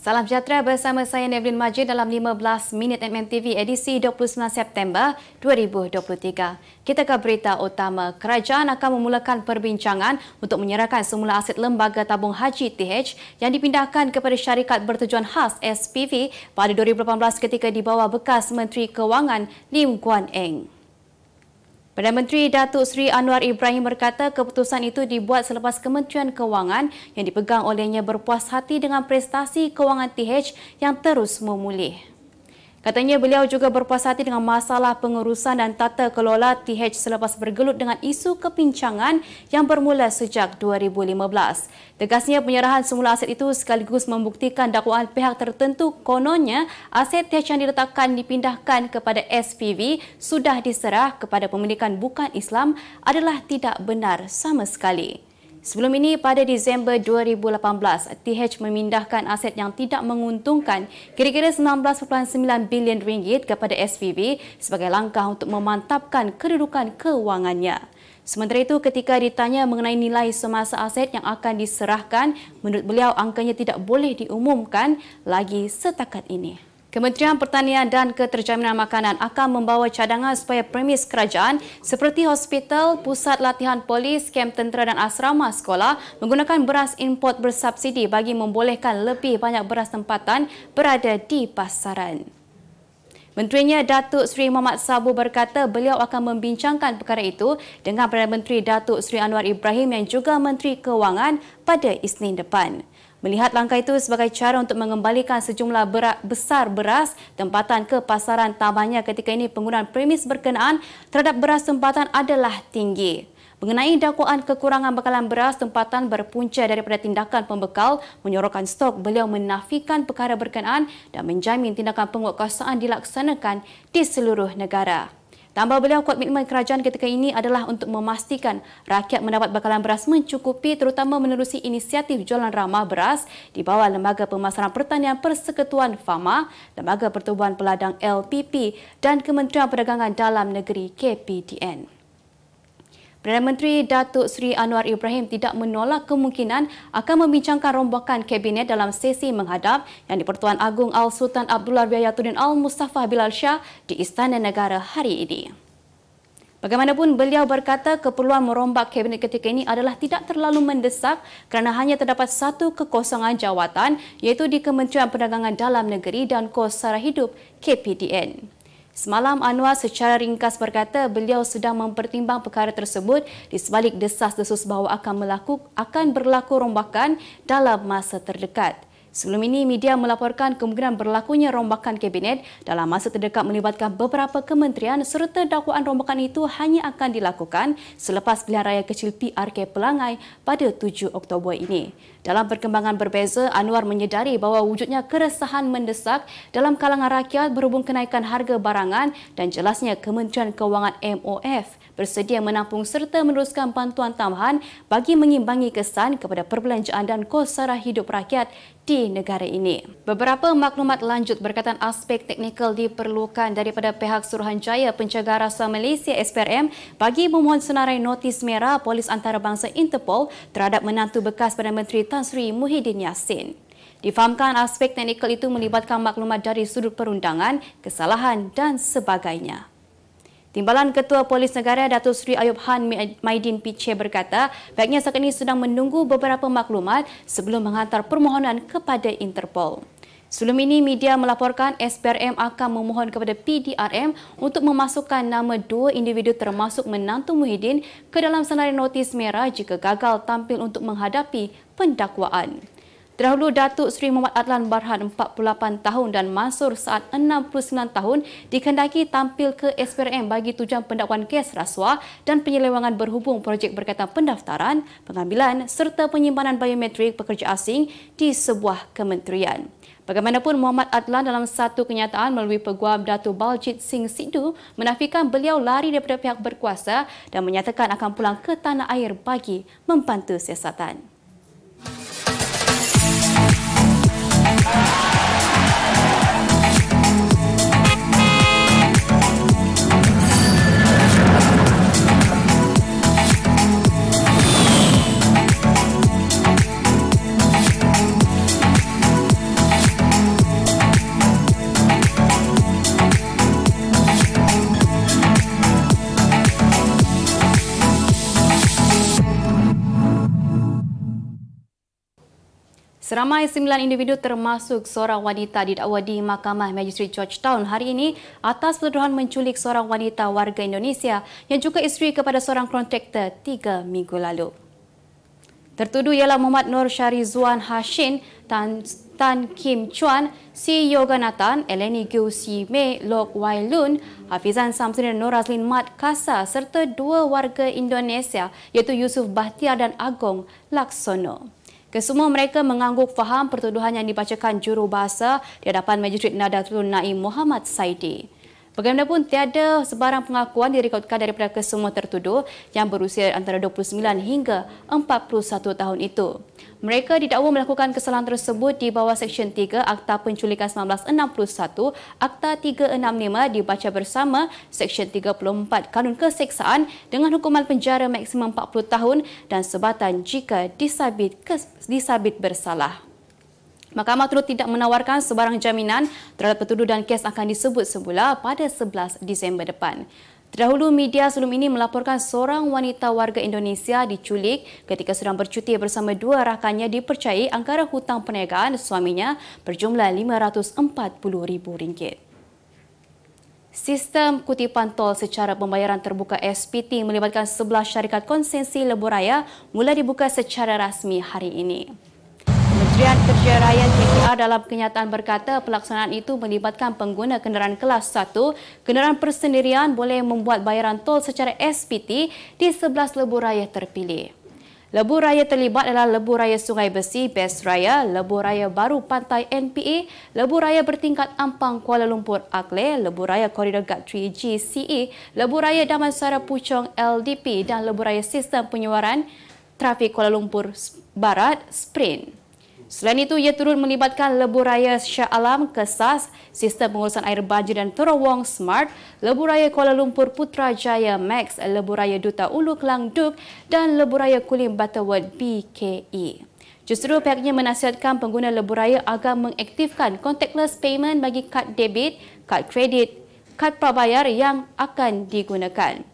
Salam sejahtera bersama saya Nevlin Majid dalam 15 minit MMTV edisi 29 September 2023. Kita ke berita utama. Kerajaan akan memulakan perbincangan untuk menyerahkan semula aset Lembaga Tabung Haji TH yang dipindahkan kepada syarikat bertujuan khas SPV pada 2018 ketika di bawah bekas Menteri Kewangan Lim Guan Eng. Perdana Menteri Datuk Seri Anwar Ibrahim berkata keputusan itu dibuat selepas Kementerian Kewangan yang dipegang olehnya berpuas hati dengan prestasi kewangan TH yang terus memulih. Katanya beliau juga berpuas hati dengan masalah pengurusan dan tata kelola TH selepas bergelut dengan isu kepincangan yang bermula sejak 2015. Tegasnya penyerahan semula aset itu sekaligus membuktikan dakwaan pihak tertentu kononnya aset TH yang diletakkan dipindahkan kepada SPV sudah diserah kepada pemilikan bukan Islam adalah tidak benar sama sekali. Sebelum ini, pada Disember 2018, TH memindahkan aset yang tidak menguntungkan kira-kira 19.9 bilion ringgit kepada SPV sebagai langkah untuk memantapkan kedudukan kewangannya. Sementara itu, ketika ditanya mengenai nilai semasa aset yang akan diserahkan, menurut beliau angkanya tidak boleh diumumkan lagi setakat ini. Kementerian Pertanian dan Keterjaminan Makanan akan membawa cadangan supaya premis kerajaan seperti hospital, pusat latihan polis, kem tentera dan asrama sekolah menggunakan beras import bersubsidi bagi membolehkan lebih banyak beras tempatan berada di pasaran. Menterinya Datuk Seri Mohamad Sabu berkata beliau akan membincangkan perkara itu dengan Perdana Menteri Datuk Seri Anwar Ibrahim yang juga Menteri Kewangan pada Isnin depan. Melihat langkah itu sebagai cara untuk mengembalikan sejumlah besar beras tempatan ke pasaran, tambahnya ketika ini penggunaan premis berkenaan terhadap beras tempatan adalah tinggi. Mengenai dakwaan kekurangan bekalan beras tempatan berpunca daripada tindakan pembekal menyorokkan stok, beliau menafikan perkara berkenaan dan menjamin tindakan penguatkuasaan dilaksanakan di seluruh negara. Tambah beliau, komitmen kerajaan ketika ini adalah untuk memastikan rakyat mendapat bekalan beras mencukupi terutama menerusi inisiatif jualan ramah beras di bawah Lembaga Pemasaran Pertanian Persekutuan Fama, Lembaga Pertubuhan Peladang LPP dan Kementerian Perdagangan Dalam Negeri KPDN. Perdana Menteri Datuk Seri Anwar Ibrahim tidak menolak kemungkinan akan membincangkan rombakan kabinet dalam sesi menghadap yang di-Pertuan Agong Al-Sultan Abdullah Riayatuddin Al-Mustafa Bilal Shah di Istana Negara hari ini. Bagaimanapun, beliau berkata keperluan merombak kabinet ketika ini adalah tidak terlalu mendesak kerana hanya terdapat satu kekosongan jawatan iaitu di Kementerian Perdagangan Dalam Negeri dan Kos Sara Hidup KPDN. Semalam, Anwar secara ringkas berkata beliau sedang mempertimbang perkara tersebut di sebalik desas-desus bahawa akan berlaku rombakan dalam masa terdekat. Sebelum ini, media melaporkan kemungkinan berlakunya rombakan kabinet dalam masa terdekat melibatkan beberapa kementerian serta dakwaan rombakan itu hanya akan dilakukan selepas pilihan raya kecil PRK Pelangai pada 7 Oktober ini. Dalam perkembangan berbeza, Anwar menyedari bahawa wujudnya keresahan mendesak dalam kalangan rakyat berhubung kenaikan harga barangan dan jelasnya Kementerian Kewangan MOF bersedia menampung serta meneruskan bantuan tambahan bagi mengimbangi kesan kepada perbelanjaan dan kos sara hidup rakyat di negara ini. Beberapa maklumat lanjut berkaitan aspek teknikal diperlukan daripada pihak Suruhanjaya Pencegahan Rasuah Malaysia SPRM bagi memohon senarai notis merah Polis Antarabangsa Interpol terhadap menantu bekas Perdana Menteri Tan Sri Muhyiddin Yassin. Difahamkan aspek teknikal itu melibatkan maklumat dari sudut perundangan, kesalahan dan sebagainya. Timbalan Ketua Polis Negara Datuk Seri Ayub Han Maidin Piche berkata pihaknya saat ini sedang menunggu beberapa maklumat sebelum menghantar permohonan kepada Interpol. Sebelum ini, media melaporkan SPRM akan memohon kepada PDRM untuk memasukkan nama 2 individu termasuk menantu Muhyiddin ke dalam senarai notis merah jika gagal tampil untuk menghadapi pendakwaan. Terdahulu, Datuk Seri Muhammad Adlan Barhan 48 tahun dan Mansur Saad 69 tahun dikehendaki tampil ke SPRM bagi tujuan pendakwaan kes rasuah dan penyelewengan berhubung projek berkaitan pendaftaran, pengambilan serta penyimpanan biometrik pekerja asing di sebuah kementerian. Bagaimanapun, Muhammad Adlan dalam satu kenyataan melalui peguam Datuk Baljit Singh Sidhu menafikan beliau lari daripada pihak berkuasa dan menyatakan akan pulang ke tanah air bagi membantu siasatan. Seramai 9 individu termasuk seorang wanita didakwa di Mahkamah Magistrate Georgetown hari ini atas tuduhan menculik seorang wanita warga Indonesia yang juga isteri kepada seorang kontraktor 3 minggu lalu. Tertuduh ialah Muhammad Nur Syarizuan Hashin, Tan Kim Chuan, Si Yoganathan, Eleni Gyu Si Mei, Lok Wai Lun, Hafizan Samsudin dan Nur Azlin Mat Kasa serta 2 warga Indonesia iaitu Yusuf Bahtiar dan Agong Laksono. Kesemua mereka mengangguk faham pertuduhan yang dibacakan jurubahasa di hadapan Magistrate Nadatul Naim Muhammad Saidi. Bagaimanapun, tiada sebarang pengakuan direkodkan daripada kesemua tertuduh yang berusia antara 29 hingga 41 tahun itu. Mereka didakwa melakukan kesalahan tersebut di bawah Seksyen 3 Akta Penculikan 1961, Akta 365 dibaca bersama Seksyen 34 Kanun Keseksaan dengan hukuman penjara maksimum 40 tahun dan sebatan jika disabit bersalah. Mahkamah turut tidak menawarkan sebarang jaminan terhadap tertuduh dan kes akan disebut semula pada 11 Disember depan. Terdahulu, media sebelum ini melaporkan seorang wanita warga Indonesia diculik ketika sedang bercuti bersama 2 rakannya dipercayai anggaran hutang perniagaan suaminya berjumlah RM540,000. Sistem kutipan tol secara pembayaran terbuka SPT melibatkan 11 syarikat konsensi lebuh raya mula dibuka secara rasmi hari ini. Kementerian Kerja Rakyat KKR dalam kenyataan berkata pelaksanaan itu melibatkan pengguna kenderaan kelas 1, kenderaan persendirian boleh membuat bayaran tol secara SPT di 11 lebuh raya terpilih. Lebuh raya terlibat adalah Lebuh Raya Sungai Besi Best Raya, Lebuh Raya Baru Pantai NPA, Lebuh Raya Bertingkat Ampang Kuala Lumpur AKLE, Lebuh Raya Koridor Guthrie GCE, Lebuh Raya Damansara Puchong LDP dan Lebuh Raya Sistem Penyuaran Trafik Kuala Lumpur Barat Sprint. Selain itu, ia turut melibatkan Lebuh Raya Shah Alam Kesas, Sistem Pengurusan Air Banjir dan Terowong Smart, Lebuh Raya Kuala Lumpur Putrajaya Max, Lebuh Raya Duta Ulu Kelang Duk dan Lebuh Raya Kulim Butterworth BKE. Justru pihaknya menasihatkan pengguna lebuh raya agar mengaktifkan contactless payment bagi kad debit, kad kredit, kad prabayar yang akan digunakan.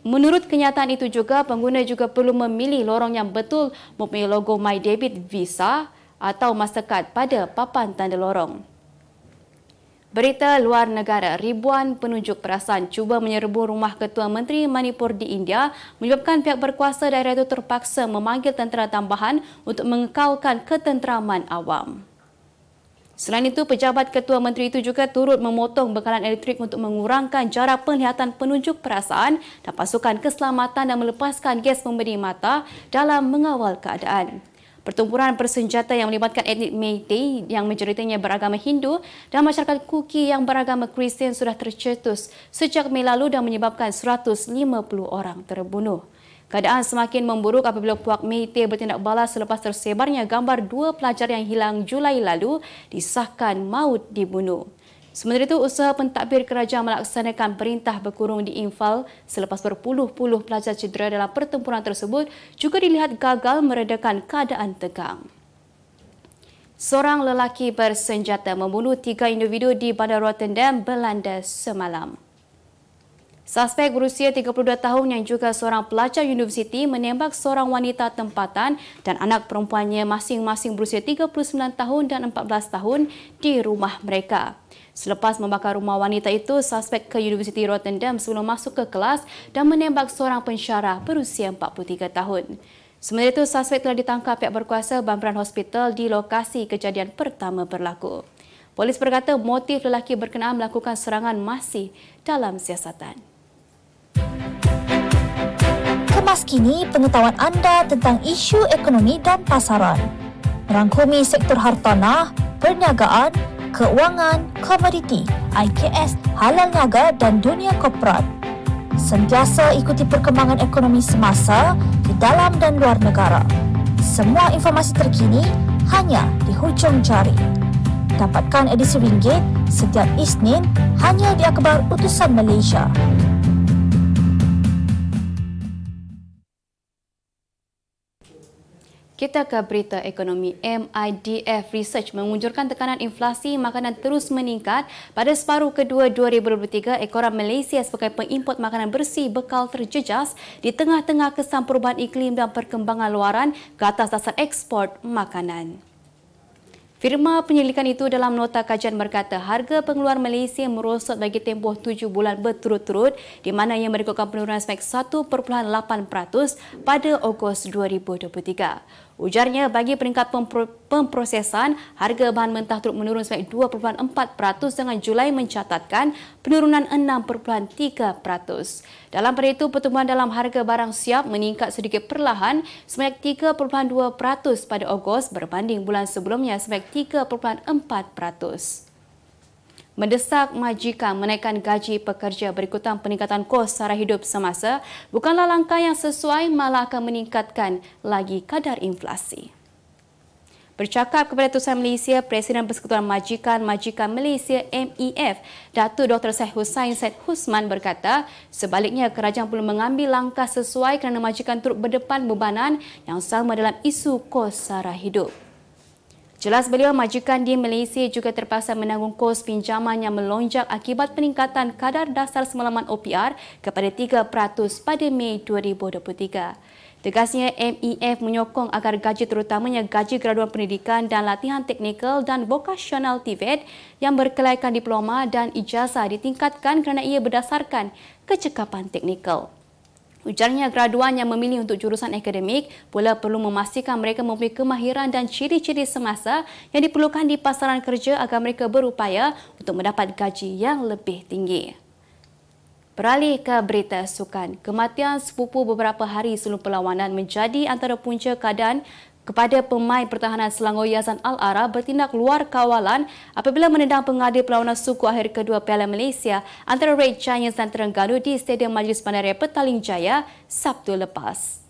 Menurut kenyataan itu juga, pengguna juga perlu memilih lorong yang betul mempunyai logo My Debit Visa atau Mastercard pada papan tanda lorong. Berita luar negara, ribuan penunjuk perasaan cuba menyerbu rumah Ketua Menteri Manipur di India menyebabkan pihak berkuasa daerah itu terpaksa memanggil tentera tambahan untuk mengekalkan ketenteraman awam. Selain itu, pejabat Ketua Menteri itu juga turut memotong bekalan elektrik untuk mengurangkan jarak penglihatan penunjuk perasaan dan pasukan keselamatan dan melepaskan gas pemberi mata dalam mengawal keadaan. Pertempuran bersenjata yang melibatkan etnik Meitei yang majoritinya beragama Hindu dan masyarakat Kuki yang beragama Kristian sudah tercetus sejak Mei lalu dan menyebabkan 150 orang terbunuh. Keadaan semakin memburuk apabila puak Meitei bertindak balas selepas tersebarnya gambar 2 pelajar yang hilang Julai lalu disahkan maut dibunuh. Sementara itu, usaha pentadbir kerajaan melaksanakan perintah berkurung di Imphal selepas berpuluh-puluh pelajar cedera dalam pertempuran tersebut juga dilihat gagal meredakan keadaan tegang. Seorang lelaki bersenjata membunuh 3 individu di Bandar Rotterdam, Belanda semalam. Suspek berusia 32 tahun yang juga seorang pelajar universiti menembak seorang wanita tempatan dan anak perempuannya masing-masing berusia 39 tahun dan 14 tahun di rumah mereka. Selepas membakar rumah wanita itu, suspek ke Universiti Rotterdam sebelum masuk ke kelas dan menembak seorang pensyarah berusia 43 tahun. Sementara itu, suspek telah ditangkap pihak berkuasa Bambaran Hospital di lokasi kejadian pertama berlaku. Polis berkata motif lelaki berkenaan melakukan serangan masih dalam siasatan. Kemas kini pengetahuan anda tentang isu ekonomi dan pasaran. Merangkumi sektor hartanah, perniagaan, keuangan, komoditi, IKS, halal niaga dan dunia korporat. Sentiasa ikuti perkembangan ekonomi semasa di dalam dan luar negara. Semua informasi terkini hanya di hujung jari. Dapatkan edisi ringgit setiap Isnin hanya di Akhbar Utusan Malaysia. Kita ke berita ekonomi. MIDF Research mengunjurkan tekanan inflasi makanan terus meningkat pada separuh kedua 2023. Ekoran Malaysia sebagai pengimport makanan bersih bekal terjejas di tengah-tengah kesan perubahan iklim dan perkembangan luaran ke atas dasar ekspor makanan. Firma penyelidikan itu dalam nota kajian berkata harga pengeluaran Malaysia merosot bagi tempoh 7 bulan berturut-turut di mana ia merekodkan penurunan sebanyak 1.8% pada Ogos 2023. Ujarnya bagi peringkat pemprosesan, harga bahan mentah turut menurun sebanyak 2.4% dengan Julai mencatatkan penurunan 6.3%. Dalam pada itu, pertumbuhan dalam harga barang siap meningkat sedikit perlahan sebanyak 3.2% pada Ogos berbanding bulan sebelumnya sebanyak 3.4%. Mendesak majikan menaikkan gaji pekerja berikutan peningkatan kos sara hidup semasa bukanlah langkah yang sesuai, malah akan meningkatkan lagi kadar inflasi. Bercakap kepada Tusan Malaysia, Presiden Persekutuan Majikan Malaysia MEF, Datuk Dr. Syed Hussain Syed Husman berkata, sebaliknya kerajaan perlu mengambil langkah sesuai kerana majikan turut berdepan bebanan yang sama dalam isu kos sara hidup. Jelas beliau, majikan di Malaysia juga terpaksa menanggung kos pinjaman yang melonjak akibat peningkatan kadar dasar semalaman OPR kepada 3% pada Mei 2023. Tegasnya, MEF menyokong agar gaji terutamanya gaji graduan pendidikan dan latihan teknikal dan vokasional TVET yang berkelaikan diploma dan ijazah ditingkatkan kerana ia berdasarkan kecekapan teknikal. Ujarnya, graduan yang memilih untuk jurusan akademik pula perlu memastikan mereka mempunyai kemahiran dan ciri-ciri semasa yang diperlukan di pasaran kerja agar mereka berupaya untuk mendapat gaji yang lebih tinggi. Beralih ke berita sukan, kematian sepupu beberapa hari sebelum perlawanan menjadi antara punca keadaan kepada pemain pertahanan Selangor Yazan Al-Ara bertindak luar kawalan apabila menendang pengadil perlawanan suku akhir kedua Piala Malaysia antara Red Giants dan Terengganu di Stadium Majlis Bandaraya Petaling Jaya Sabtu lepas.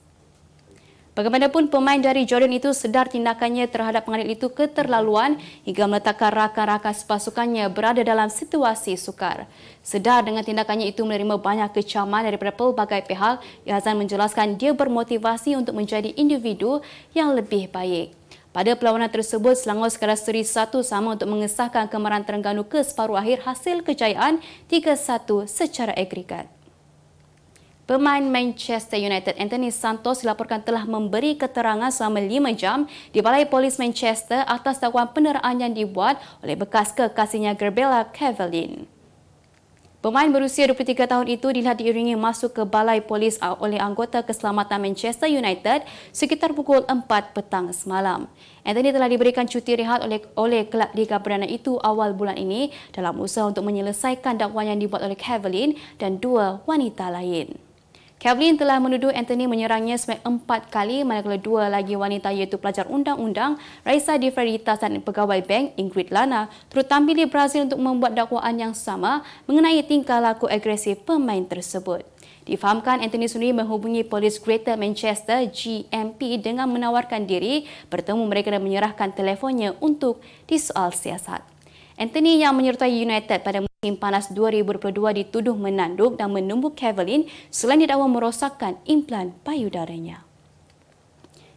Bagaimanapun, pemain dari Jordan itu sedar tindakannya terhadap pengadil itu keterlaluan hingga meletakkan rakan-rakan sepasukannya berada dalam situasi sukar. Sedar dengan tindakannya itu menerima banyak kecaman daripada pelbagai pihak, Yazan menjelaskan dia bermotivasi untuk menjadi individu yang lebih baik. Pada perlawanan tersebut, Selangor sekadar seri 1 sama untuk mengesahkan kemarahan Terengganu ke separuh akhir hasil kejayaan 3-1 secara agregat. Pemain Manchester United Anthony Santos dilaporkan telah memberi keterangan selama 5 jam di Balai Polis Manchester atas dakwaan penderaan yang dibuat oleh bekas kekasihnya Gabriela Cavallin. Pemain berusia 23 tahun itu dilihat diiringi masuk ke Balai Polis oleh anggota keselamatan Manchester United sekitar pukul 4 petang semalam. Anthony telah diberikan cuti rehat oleh kelab Liga Perdana itu awal bulan ini dalam usaha untuk menyelesaikan dakwaan yang dibuat oleh Cavallin dan 2 wanita lain. Cavallin telah menuduh Anthony menyerangnya sebanyak 4 kali, manakala 2 lagi wanita iaitu pelajar undang-undang Raisa Di Freitas dan pegawai bank Ingrid Lana turut tampil di Brazil untuk membuat dakwaan yang sama mengenai tingkah laku agresif pemain tersebut. Difahamkan Anthony sendiri menghubungi polis Greater Manchester GMP dengan menawarkan diri bertemu mereka dan menyerahkan telefonnya untuk disoal siasat. Anthony yang menyertai United pada musim panas 2022 dituduh menanduk dan menumbuk Cavallin selain didakwa merosakkan implan payudaranya.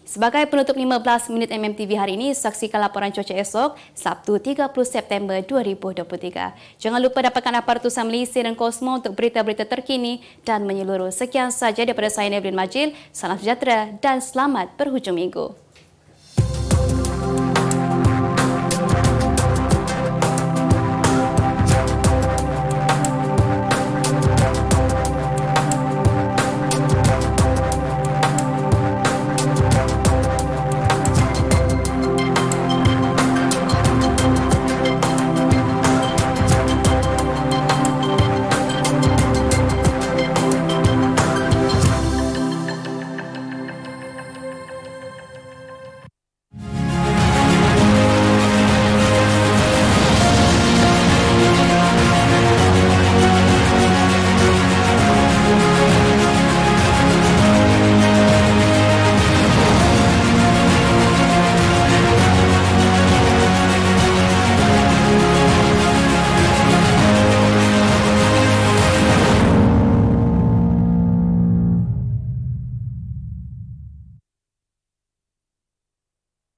Sebagai penutup 15 minit MMTV hari ini, saksikan laporan cuaca esok, Sabtu 30 September 2023. Jangan lupa dapatkan apa Tusan Malaysia dan Kosmo untuk berita-berita terkini dan menyeluruh. Sekian sahaja daripada saya, Evelyn Majid. Salam sejahtera dan selamat berhujung minggu.